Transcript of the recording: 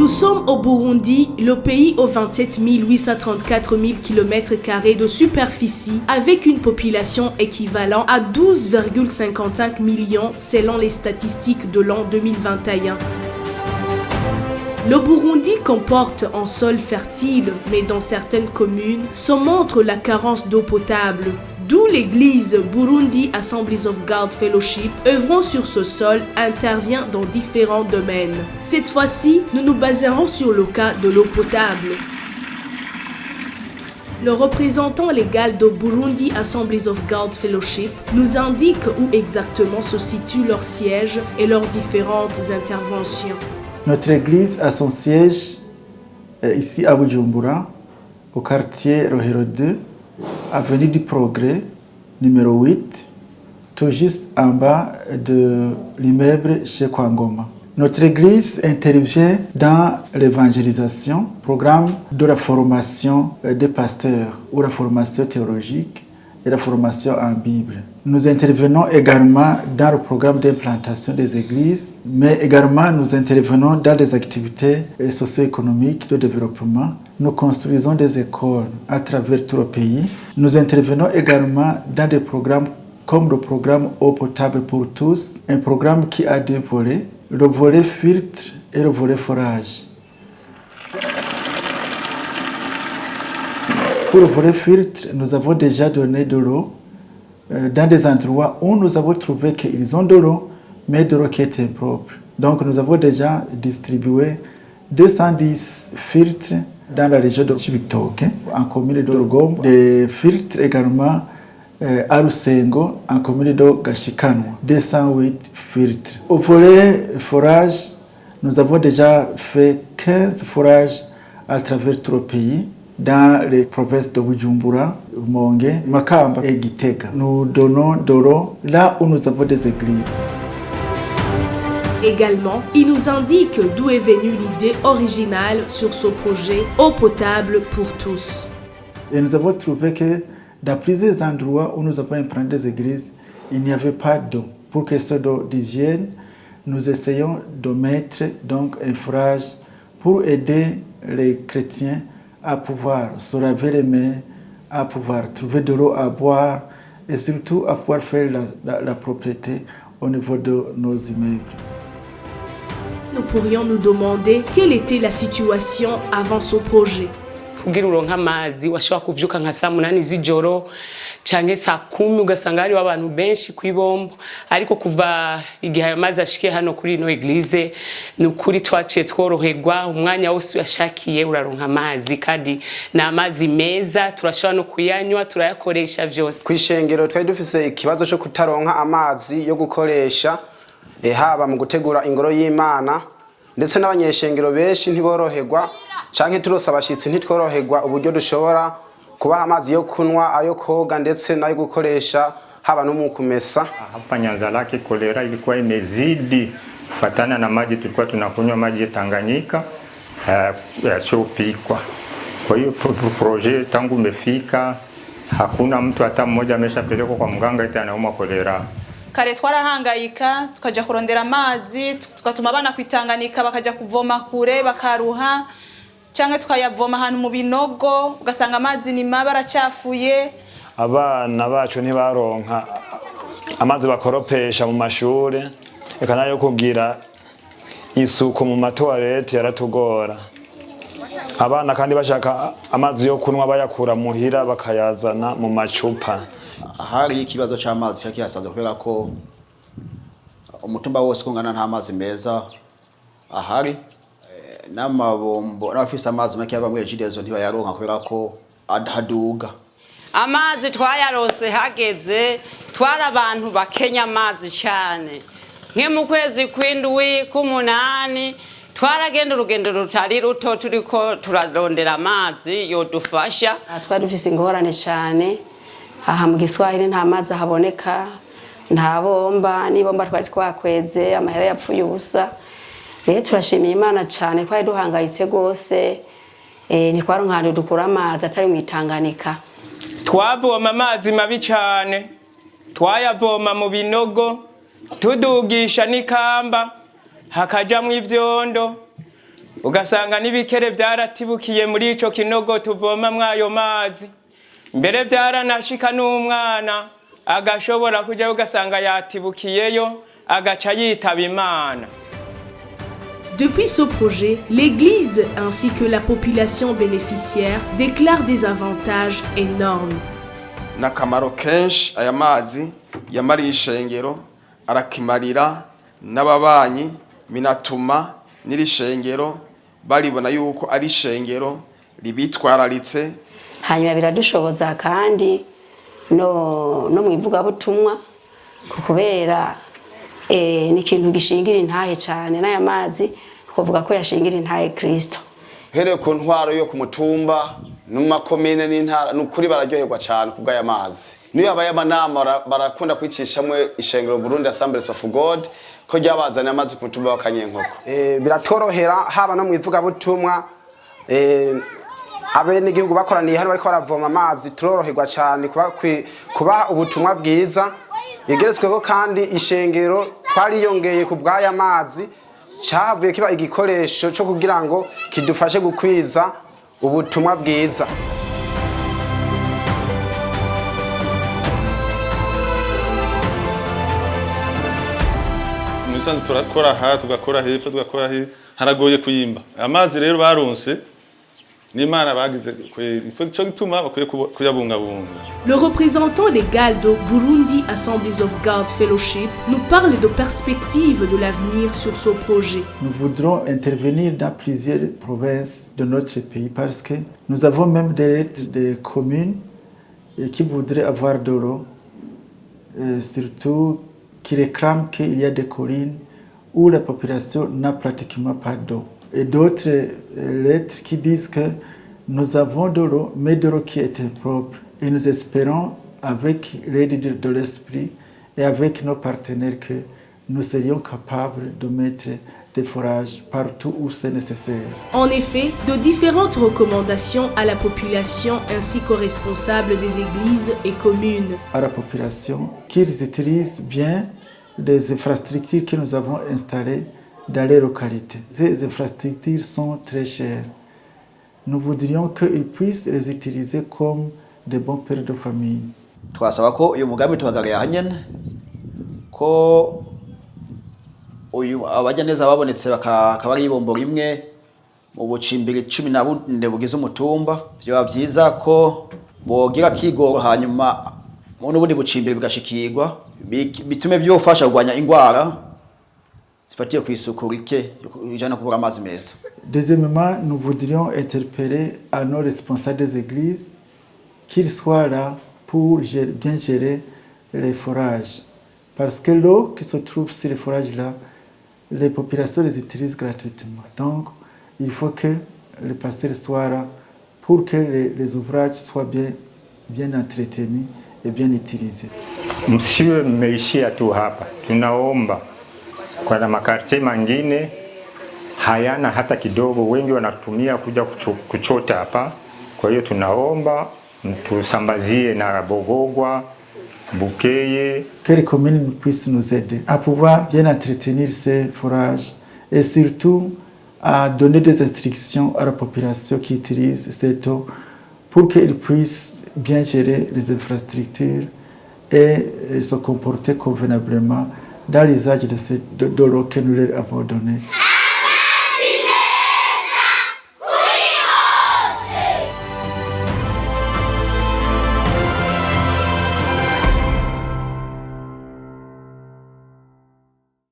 Nous sommes au Burundi, le pays aux 27 834 000 km² de superficie, avec une population équivalente à 12,55 millions selon les statistiques de l'an 2021. Le Burundi comporte un sol fertile, mais dans certaines communes, se montre la carence d'eau potable. D'où l'église Burundi Assemblies of God Fellowship, œuvrant sur ce sol, intervient dans différents domaines. Cette fois-ci, nous nous baserons sur le cas de l'eau potable. Le représentant légal de Burundi Assemblies of God Fellowship nous indique où exactement se situe leur siège et leurs différentes interventions. Notre église a son siège ici à Bujumbura, au quartier Rohero 2, avenue du Progrès, numéro 8, tout juste en bas de l'immeuble chez Kwangoma. Notre église intervient dans l'évangélisation, programme de la formation des pasteurs ou la formation théologique et la formation en Bible. Nous intervenons également dans le programme d'implantation des églises, mais également nous intervenons dans les activités socio-économiques de développement. Nous construisons des écoles à travers tout le pays. Nous intervenons également dans des programmes comme le programme Eau potable pour tous, un programme qui a deux volets, le volet filtre et le volet forage. Pour le volet filtre, nous avons déjà donné de l'eau dans des endroits où nous avons trouvé qu'ils ont de l'eau, mais de l'eau qui est impropre. Donc nous avons déjà distribué 210 filtres dans la région de Chibitoke, en commune de Rugombo, des filtres également à Rusengo, en commune de Gashikanwa, 208 filtres. Au volet forage, nous avons déjà fait 15 forages à travers tout le pays, dans les provinces de Bujumbura, Rumonge, Makamba et Gitega. Nous donnons de l'eau là où nous avons des églises. Également, il nous indique d'où est venue l'idée originale sur ce projet Eau potable pour tous. Et nous avons trouvé que dans plusieurs endroits où nous avons implanté des églises, il n'y avait pas d'eau. Pour question d'hygiène, nous essayons de mettre donc un forage pour aider les chrétiens à pouvoir se laver les mains, à pouvoir trouver de l'eau à boire et surtout à pouvoir faire la propriété au niveau de nos immeubles. Nous pourrions nous demander quelle était la situation avant ce projet. Kugira uronka amazi washobora kuvyuka nka saa 8 z'ijoro canke saa 10 ugasanga hari abantu benshi kwibombo, ariko kuva igihe ayo mazi ashikiye hano kuri ino eglise nukuri twaciye tworoherwa, umwanya wose yashakiye uraronka amazi kandi na amazi meza, turashobora no kuyanywa, turayakoresha vyose. Kwishengero twari dufise ikibazo cyo kutaronka amazi yo gukoresha haba mu gutegura ingoro y'Imana, ndetse n'abanyeshengero benshi ntiboroherwa canke turose abashitsi ntitworoherwa uburyo dushobora kubaha amazi yo kunwa, ayo koga ndetse nayo gukoresha haba no mu kumesa. Hapa Nyanza Lake kolera ilikuwa imezidi kufatana na maji tulikuwa tunakunywa maji ya Tanganyika yasiyopikwa. Kwa hiyo projet tangu umefika hakuna mtu hata mmoja ameshapelekwa kwa mganga eti anauma kolera. Kare twarahangayika tukaja kurondera amazi, tukatuma abana kwitanganyika bakaja kuvoma kure bakaruha, cyangwa tukayavoma ahantu mu binogo ugasanga amazi ni mabi aracafuye. Abana bacu ntibaronka amazi bakoropesha mu mashure, eka nayo kugira isuku mu matoilette yaratugora. Abana kandi bashaka amazi yo kunwa bayakura muhira bakayazana mu macupa. Hari ikibazo cy'amazi cyakihasanzwe kubera ko umutumba wose kungana nta mazi meza ahari, n'amabombo n'abafise amazi make bamwe jidezo ntibayaronka kubera ko haduga. Amazi twayarose hageze, twara abantu bakenya amazi cyane. Nke mu kwezi kw'indwi k'umunani twaragenda urugendo rutari ruto turiko turarondera amazi yodufasha. Twari dufise ingorane cyane, aha mu Giswahili nta mazi ahaboneka, nta bomba, n'ibomba twari twakweze amahera yapfuye ubusa. Rero turashimiye Imana cyane ko ari duhangayitse gose, ntitwaronka ahantu dukura amazi atari mu Tanganyika. Twavoma amazi mabi cyane, twayavoma mu binogo tudugisha n'ikamba hakajamwo ivyondo, ugasanga n'ibikere byaratibukiye muri ico kinogo tuvoma mwayo mazi, mbere byaranashika n'umwana agashobora kuja ugasanga yatibukiyeyo agaca yitaba Imana. Depuis ce projet, l'Église ainsi que la population bénéficiaire déclarent des avantages énormes. N'akamaro kenshi aya mazi yamariye ishengero, arakimarira n'ababanyi, binatuma n'iri shengero baribona yuko ari ishengero ribitwararitse. Hanyuma biradushoboza kandi no mwivugabutumwa kubera ni ikintu gishingira intahe cyane n'aya mazi kuvuga ko yashingira intahe Kristo. Here ku ntwaro yo ku mutumba n'umakomine n'intara n'ukuri bararyoherwa cyane kubwa aya mazi. Niyo abaye amanama barakunda kwicishamwe ishengero Burundi Assemblies of God ko ryabazana amazi ku mutumba wa Kanyenkoko. Biratorohera haba no mwivugabutumwa abene igihugu bakoraniye hano bariko baravoma amazi, turoroherwa cyane kuba ubutumwa bwiza. Yegeretsweko kandi ishengero twariyongeye ku bw'aya mazi, cyavuye kiba igikoresho cyo kugira ngo kidufashe gukwiza ubutumwa bwiza. Musanze turakora aha tugakora hepfo tugakora he, haragoye kuyimba. Amazi rero baronse n'Imana bagize cyo gituma bakwiye kuyabungabunga. Le représentant légal de Burundi Assemblies of God Fellowship nous parle de perspectives de l'avenir sur ce projet. Nous voudrons intervenir dans plusieurs provinces de notre pays parce que nous avons même des communes qui voudraient avoir de l'eau, surtout qui réclament qu'il y a des collines où la population n'a pratiquement pas d'eau. Et d'autres lettres qui disent que nous avons de l'eau, mais de l'eau qui est impropre. Et nous espérons, avec l'aide de l'Esprit et avec nos partenaires, que nous serions capables de mettre des forages partout où c'est nécessaire. En effet, de différentes recommandations à la population ainsi qu'aux responsables des églises et communes. À la population, qu'ils utilisent bien les infrastructures que nous avons installées dans les localités. Ces infrastructures sont très chères. Nous voudrions qu'ils puissent les utiliser comme des bons pères de famille. Twasaba ko uyu mugambi tuhagarariye hanyene ko uyu abajaneza babonetse bakaba ari ibombo rimwe mu bucimbiri 14 bugize umutumba. Byo byiza ko bogira kigoro hanyuma n'ubundi bucimbiri bugashikirwa bitume byofasha kugwanya ingwara. Deuxièmement, nous voudrions interpeller à nos responsables des églises qu'ils soient là pour bien gérer les forages. Parce que l'eau qui se trouve sur les forages-là, les populations les utilisent gratuitement. Donc, il faut que les pasteurs soient là pour que les ouvrages soient bien entretenus et bien utilisés. Msiwe mmeishia tu hapa. Tunaomba kwa makartie mengine hayana hata kidogo, wengi wanatumia kuja kuchota hapa. Kwa hiyo tunaomba mtusambazie na Bogogwa, Bukeye. Que les communes puissent nous aider à pouvoir bien entretenir ces forages et surtout à donner des instructions à la population qui utilise cette eau pour qu'ils puissent bien gérer les infrastructures et se comporter convenablement dans l'usage de l'eau que nous leur avons donnée.